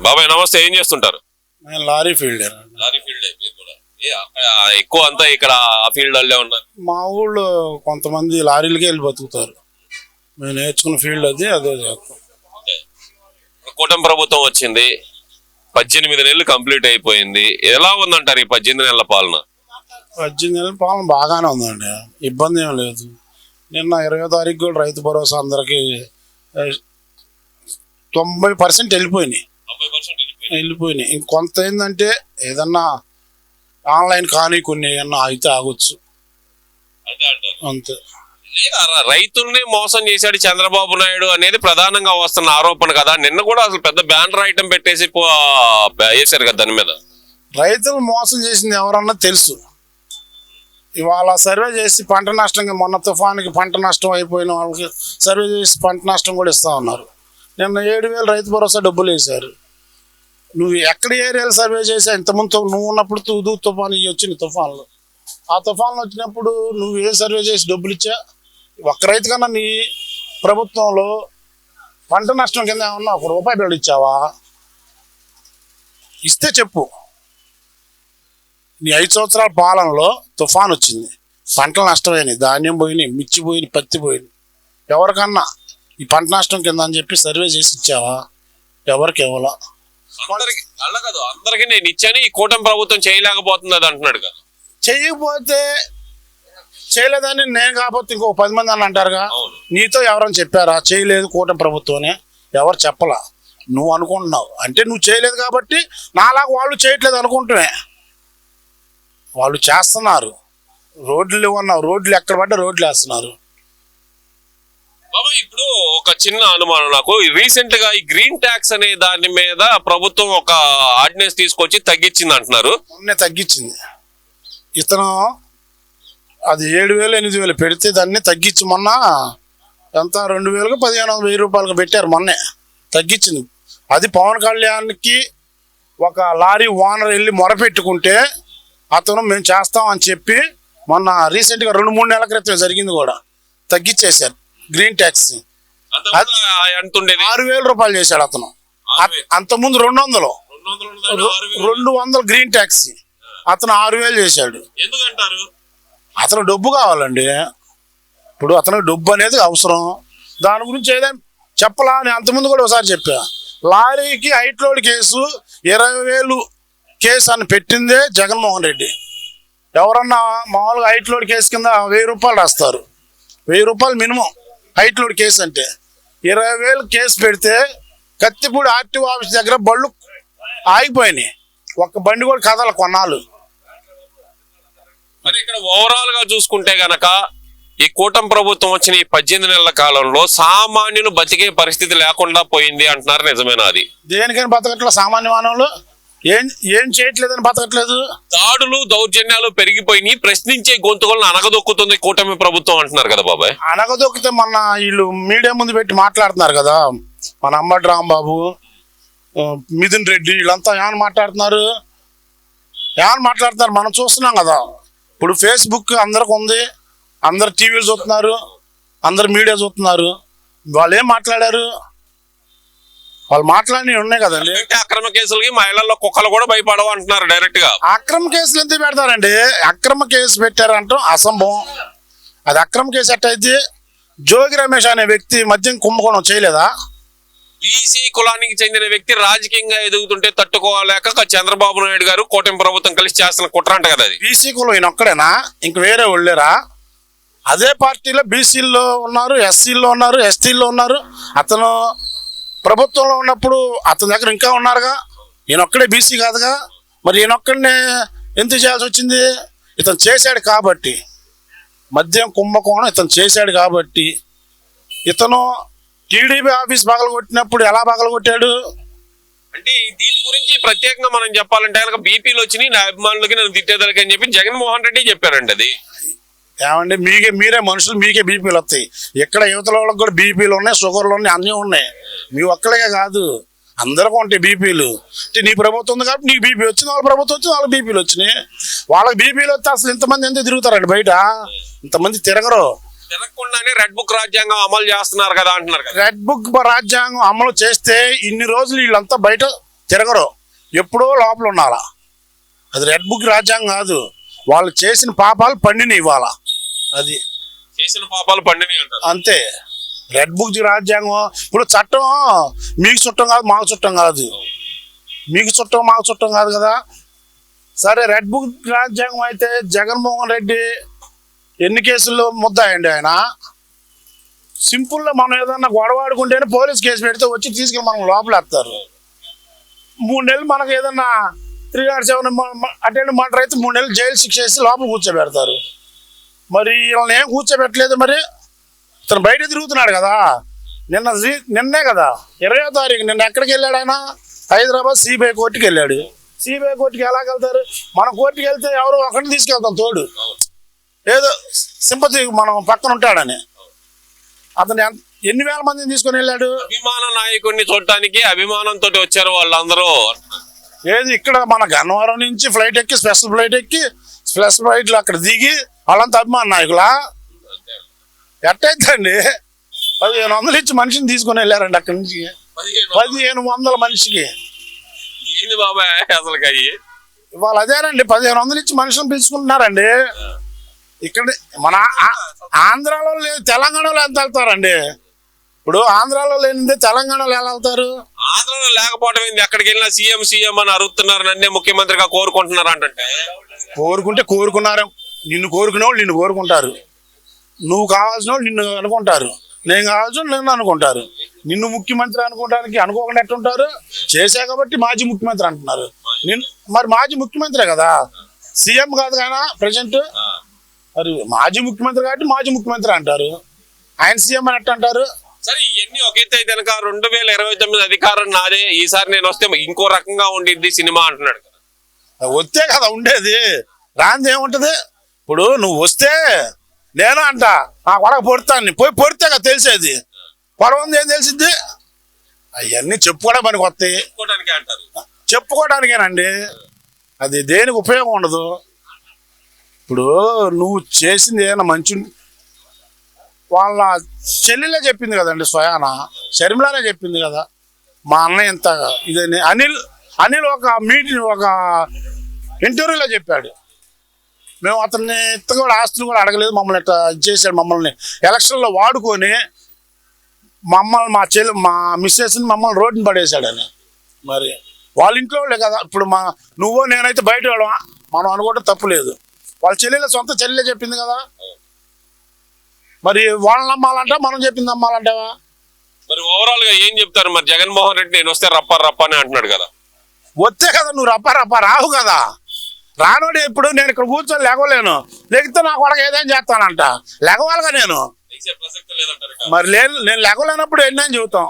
బాబాయ్ నమస్తే, ఏం చేస్తుంటారు? నేను లారీ ఫీల్డ్. లారీ ఫీల్డ్ ఎక్కువ అంతా ఇక్కడ ఆ ఫీల్డ్ వాళ్ళే ఉన్నారు. మా ఊళ్ళో కొంతమంది లారీలకే వెళ్ళి బతుకుతారు. మేము నేర్చుకున్న ఫీల్డ్ అదే చేస్తాం. కూటమి ప్రభుత్వం వచ్చింది, 18 నెలలు కంప్లీట్ అయిపోయింది. ఎలా ఉందంటారు ఈ 18 నెలల పాలన? 18 నెలల పాలన బాగానే ఉందండి, ఇబ్బంది ఏం లేదు. నిన్న 20వ తారీఖు కూడా రైతు భరోసా అందరికి 90% వెళ్ళిపోయినాయి. ఇంకొంత ఏంటంటే ఏదన్నా ఆన్లైన్ కానీ కొన్ని ఏమన్నా అయితే ఆగొచ్చు అంతే. రైతుల్ని మోసం చేశాడు చంద్రబాబు నాయుడు అనేది ప్రధానంగా వస్తున్న ఆరోపణ కదా. నిన్న కూడా అసలు పెద్ద బ్యానర్ ఐటమ్ పెట్టేసి వేసారు కదా దాని మీద. రైతులు మోసం చేసింది ఎవరన్నా తెలుసు. ఇవాళ సర్వే చేసి పంట నష్టంగా, మొన్న తుఫానికి పంట నష్టం అయిపోయిన వాళ్ళకి సర్వే చేసి పంట నష్టం కూడా ఇస్తా ఉన్నారు. నిన్న 7,000 రైతు భరోసా డబ్బులు వేశారు. నువ్వు ఎక్కడ ఏరియాలు సర్వే చేసా? ఇంతకుముందు నువ్వు ఉన్నప్పుడు తుఫాను వచ్చింది. తుఫాన్లు ఆ తుఫాన్లు వచ్చినప్పుడు నువ్వు ఏ సర్వే చేసి డబ్బులు ఇచ్చా? ఒక్క రైతు కన్నా నీ ప్రభుత్వంలో పంట నష్టం కింద ఏమన్నా ₹1 బిల్లు ఇచ్చావా? ఇస్తే చెప్పు. నీ 5 సంవత్సరాల పాలనలో తుఫాన్ వచ్చింది, పంటలు నష్టమైనవి, ధాన్యం పోయినాయి, మిర్చి పోయినాయి, పత్తి పోయినాయి. ఎవరికన్నా ఈ పంట నష్టం కింద అని చెప్పి సర్వే చేసి ఇచ్చావా? ఎవరికి ఇవ్వాలా? అందరికి నేను ఇచ్చాను, ఈ కూటమి ప్రభుత్వం చేయలేకపోతుంది అది అంటున్నాడు కదా. చెయ్యకపోతే చేయలేదని నేను కాకపోతే ఇంకో 10 మంది అని అంటారుగా. నీతో ఎవరైనా చెప్పారా చేయలేదు కూటమి ప్రభుత్వమే? ఎవరు చెప్పలా. నువ్వు అనుకుంటున్నావు అంటే నువ్వు చేయలేదు కాబట్టి నాలాగా వాళ్ళు చేయట్లేదు అనుకుంటున్నావే. వాళ్ళు చేస్తున్నారు. రోడ్లు ఇవ్వన్నావు, రోడ్లు ఎక్కడ పడ్డా రోడ్లు వేస్తున్నారు. ఇప్పుడు ఒక చిన్న అనుమానం నాకు. రీసెంట్ గా ఈ గ్రీన్ ట్యాక్స్ అనే దాని మీద ప్రభుత్వం ఒక ఆర్డినెన్స్ తీసుకొచ్చి తగ్గించింది అంటున్నారు. తగ్గించింది. ఇతను అది 7,000 8,000 పెడితే దాన్ని తగ్గించి మొన్న ఎంత 2,000కు 1,500 రూపాయలకు పెట్టారు. మొన్నే తగ్గించింది. అది పవన్ కళ్యాణ్కి ఒక లారీ ఓనర్ వెళ్ళి మొరపెట్టుకుంటే అతను మేము చేస్తామని చెప్పి మొన్న రీసెంట్గా 2-3 నెలల క్రితం జరిగింది కూడా. తగ్గించేశారు గ్రీన్ ట్యాక్స్. 6,000 రూపాయలు చేశాడు అతను. అంతకుముందు 200 గ్రీన్ ట్యాక్స్, అతను 6,000 చేశాడు. అతను డబ్బు కావాలండి. ఇప్పుడు అతనికి డబ్బు అనేది అవసరం. దాని గురించి ఏదైనా చెప్పలా అని అంతకుముందు కూడా ఒకసారి చెప్పా. లారీకి హైట్ లోడ్ కేసు 20,000 కేసు అని పెట్టిందే జగన్మోహన్ రెడ్డి. ఎవరన్నా మామూలుగా హైట్ లోడ్ కేసు కింద 1,000 రూపాయలు రాస్తారు. 1,000 రూపాయలు మినిమం హైట్ లోడ్ కేసు అంటే. 20,000 కేసు పెడితే కత్తిపూడి ఆర్టీఓ ఆఫీస్ దగ్గర బళ్ళు ఆగిపోయినాయి. ఒక్క బండి కూడా కదల కొన్నాళ్ళు. మరి ఇక్కడ ఓవరాల్ గా చూసుకుంటే గనక ఈ కూటమి ప్రభుత్వం వచ్చిన ఈ 18 నెలల కాలంలో సామాన్యులు బతికే పరిస్థితి లేకుండా పోయింది అంటున్నారు. నిజమేనా? అది దేనికైనా బతకట్లేదు. సామాన్య మానవులు ఏం చేయట్లేదని బతకట్లేదు. దాడులు దౌర్జన్యాలు పెరిగిపోయినాయి. ప్రశ్నించే గొంతుకులను అనగదొక్కుతుంది కూటమి ప్రభుత్వం అంటున్నారు కదా బాబాయ్. అనగదొక్కితే మొన్న వీళ్ళు మీడియా ముందు పెట్టి మాట్లాడుతున్నారు కదా, మన అంబటి రాంబాబు, మిథున్ రెడ్డి, వీళ్ళంతా ఏమని మాట్లాడుతున్నారు? మనం చూస్తున్నాం కదా. ఇప్పుడు ఫేస్బుక్ అందరికి ఉంది, అందరు టీవీలు చూస్తున్నారు, అందరు మీడియా చూస్తున్నారు. వాళ్ళు ఏం మాట్లాడారు? వాళ్ళు మాట్లాడినవి ఉన్నాయి కదండి. అక్రమ కేసులకి మహిళల్లో కుక్కలు కూడా భయపడవు అంటున్నారు డైరెక్ట్ గా. అక్రమ కేసులు ఎందుకు పెడతారండి? అక్రమ కేసు పెట్టారంటాం అసంభవం. అది అక్రమ కేసు ఎట్టయితే జోగి రమేష్ అనే వ్యక్తి మద్యం కుంభకోణం చేయలేదా? బీసీ కులానికి చెందిన వ్యక్తి రాజకీయంగా ఎదుగుతుంటే తట్టుకోలేక చంద్రబాబు నాయుడు గారు కూటమి ప్రభుత్వం కలిసి చేస్తున్న కుట్ర అంట కదా. అది బీసీ కులం ఈయన ఒక్కడేనా? ఇంక వేరే వాళ్ళేరా? అదే పార్టీలో బీసీల్లో ఉన్నారు, ఎస్సీల్లో ఉన్నారు, ఎస్టీల్లో ఉన్నారు. అతను ప్రభుత్వంలో ఉన్నప్పుడు అతని దగ్గర ఇంకా ఉన్నారుగా. ఈయనొక్కడే బీసీ కాదుగా. మరి ఈయనొక్కడినే ఎందుకు చేయాల్సి వచ్చింది? ఇతను చేశాడు కాబట్టి, మద్యం కుంభకోణం ఇతను చేశాడు కాబట్టి. ఇతను టీడీపీ ఆఫీస్ పగలగొట్టినప్పుడు ఎలా పగలగొట్టాడు అంటే దీని గురించి ప్రత్యేకంగా మనం చెప్పాలంటే కనుక బీపీలు వచ్చినాయి నా అభిమానులకి నన్ను తిట్టేదలకి అని చెప్పి జగన్మోహన్ రెడ్డి చెప్పారండి. అది ఏమండి, మీరే మనుషులు, మీకే బీపీలు వస్తాయి. ఇక్కడ యువతల వాళ్ళకి కూడా బీపీలు ఉన్నాయి, షుగర్లు ఉన్నాయి, అన్నీ ఉన్నాయి. మీ ఒక్కళ్ళకే కాదు, అందరికీ ఉంటాయి బీపీలు. నీ ప్రభుత్వం ఉంది కాబట్టి నీకు బీపీ వచ్చింది, వాళ్ళ ప్రభుత్వం వచ్చింది, వాళ్ళకి బీపీలు వచ్చినాయి. వాళ్ళకి బీపీలు వస్తే అసలు ఇంతమంది ఎందుకు తిరుగుతారండి బయట? ఇంతమంది తిరగరు. తిరగకుండానే రెడ్ బుక్ రాజ్యాంగం అమలు చేస్తున్నారు కదా అంటున్నారు. రెడ్ బుక్ రాజ్యాంగం అమలు చేస్తే ఇన్ని రోజులు వీళ్ళంతా బయట తిరగరు, ఎప్పుడో లోపల ఉండాల. అది రెడ్ బుక్ రాజ్యాంగం కాదు, వాళ్ళు చేసిన పాపాలు పండిని ఇవ్వాల. అది చేసిన పాపాలు పండిని అంటారు. అంతే. రెడ్ బుక్ రాజ్యాంగం. ఇప్పుడు చట్టం మీకు చుట్టం కాదు, మాకు చుట్టం కాదు. మీకు చుట్టం మాకు చుట్టం కాదు కదా. సరే, రెడ్ బుక్ రాజ్యాంగం అయితే జగన్మోహన్ రెడ్డి ఎన్ని కేసుల్లో ముద్దాయండి ఆయన. సింపుల్గా మనం ఏదన్నా గొడవ ఆడుకుంటేనే పోలీస్ కేసు పెడితే వచ్చి తీసుకెళ్ళి మనం లోపల వేస్తారు. 3 నెలలు మనకు ఏదన్నా 307 అటెండ్ మర్డర్ అయితే 3 నెలలు జైలు శిక్ష వేసి లోపల కూర్చోబెడతారు. మరి వీళ్ళని ఏం కూర్చోబెట్టలేదు. మరి ఇతను బయట తిరుగుతున్నాడు కదా. నిన్నే కదా 20వ తారీఖు నిన్న ఎక్కడికి వెళ్ళాడు ఆయన? హైదరాబాద్ సిబిఐ కోర్టుకి వెళ్ళాడు. సిబిఐ కోర్టుకి ఎలాగ వెళ్తారు? మన కోర్టుకి వెళ్తే ఎవరో ఒకరిని తీసుకెళ్తాం తోడు, ఏదో సింపతి మనం పక్కన ఉంటాడని. అతను ఎన్ని వేల మందిని తీసుకొని వెళ్ళాడు? అభిమాన నాయకుడిని చూడటానికి అభిమానంతో వచ్చారు వాళ్ళందరూ. ఏది ఇక్కడ మన గన్నవరం నుంచి ఫ్లైట్ ఎక్కి స్పెషల్ ఫ్లైట్లు అక్కడ దిగి వాళ్ళంతా అభిమాన నాయకులా? ఎట్టయిద్దండి? 1500 ఇచ్చి మనిషిని తీసుకొని వెళ్ళారండి అక్కడి నుంచి. 1500 మనిషికి. ఏంది బాబాయ్ అసలు ఇవాళ అదేనండి, 1500 ఇచ్చి మనుషులను పిలుచుకుంటున్నారండి. ఇక్కడ మన ఆంధ్రాలో లేదు, తెలంగాణలో ఎంత వెళ్తారండి? ఇప్పుడు ఆంధ్రాలో లేనిదే తెలంగాణలో ఎలా వెళ్తారు? ఆంధ్రలో లేకపోవడం ఏంది? ఎక్కడికి వెళ్ళినా సీఎం అని అరుస్తున్నారు, నన్నే ముఖ్యమంత్రిగా కోరుకుంటున్నారు అంటే. కోరుకున్నారు. నిన్ను కోరుకునే వాళ్ళు నిన్ను కోరుకుంటారు. నువ్వు కావాల్సిన వాళ్ళు నిన్ను అనుకుంటారు. నేను కావాల్సిన నిన్ను అనుకుంటారు. నిన్ను ముఖ్యమంత్రి అనుకోవడానికి అనుకోకుండా ఎట్టుంటారు? చేసా కాబట్టి మాజీ ముఖ్యమంత్రి అంటున్నారు. మరి మాజీ ముఖ్యమంత్రే కదా, సీఎం కాదు కదా ప్రజెంట్. మరి మాజీ ముఖ్యమంత్రి కాబట్టి మాజీ ముఖ్యమంత్రి అంటారు. ఆయన సీఎం అని ఎట్ట అంటారు? సరే, ఇవన్నీ ఒక ఎత్తు అయితే కనుక 2029 అధికారం నాదే, ఈసారి నేను వస్తే ఇంకో రకంగా ఉండిద్ది సినిమా అంటున్నాడు కదా. వస్తే కదా ఉండేది, రాంది ఏముంటది? ఇప్పుడు నువ్వు వస్తే నేను అంట నా కొడక పొడతాను, పోయి పొడితే కదా తెలిసేది. పొడవంది ఏం తెలిసిద్ది? అవన్నీ చెప్పుకోవడం పనికి వస్తాయి, చెప్పుకోవడానికేనండి. అది దేనికి ఉపయోగం ఉండదు. ఇప్పుడు నువ్వు చేసింది ఏదైనా మంచి, వాళ్ళ చెల్లెలే చెప్పింది కదండి, స్వయాన షర్మిలానే చెప్పింది కదా, మా అన్నయ్య ఇంత ఇదని. అనిల్ ఒక ఇంటర్వ్యూలో చెప్పాడు, మేము అతన్ని ఇంత కూడా ఆస్తులు కూడా అడగలేదు, మమ్మల్ని ఇట్లా చేశాడు, మమ్మల్ని ఎలక్షన్లో వాడుకొని మా మిస్సెస్ని మమ్మల్ని రోడ్డుని పడేశాడని. మరి వాళ్ళ ఇంట్లో వాళ్ళే కదా. ఇప్పుడు నువ్వో నేనైతే బయట వెళ్ళమా మనం అనుకోవడం తప్పు లేదు. వాళ్ళ చెల్లెల సొంత చెల్లెలే చెప్పింది కదా. మరి వాళ్ళని నమ్మాలంటే మనం చెప్పింది నమ్మాలంటావా? మరి ఓవరాల్ గా ఏం చెప్తారు? మరి జగన్మోహన్ రెడ్డి నేను వస్తే రప్ప అని అంటున్నాడు కదా. వస్తే కదా నువ్వు రప్ప రావు కదా. రానోడు ఇప్పుడు నేను ఇక్కడ కూర్చొని లేగలేను, లేకపోతే నా కొడక ఏదైనా చేస్తానంట. లేగవాలిగా నేను. మరి నేను లేగలేనప్పుడు ఎన్నని చెబుతాం.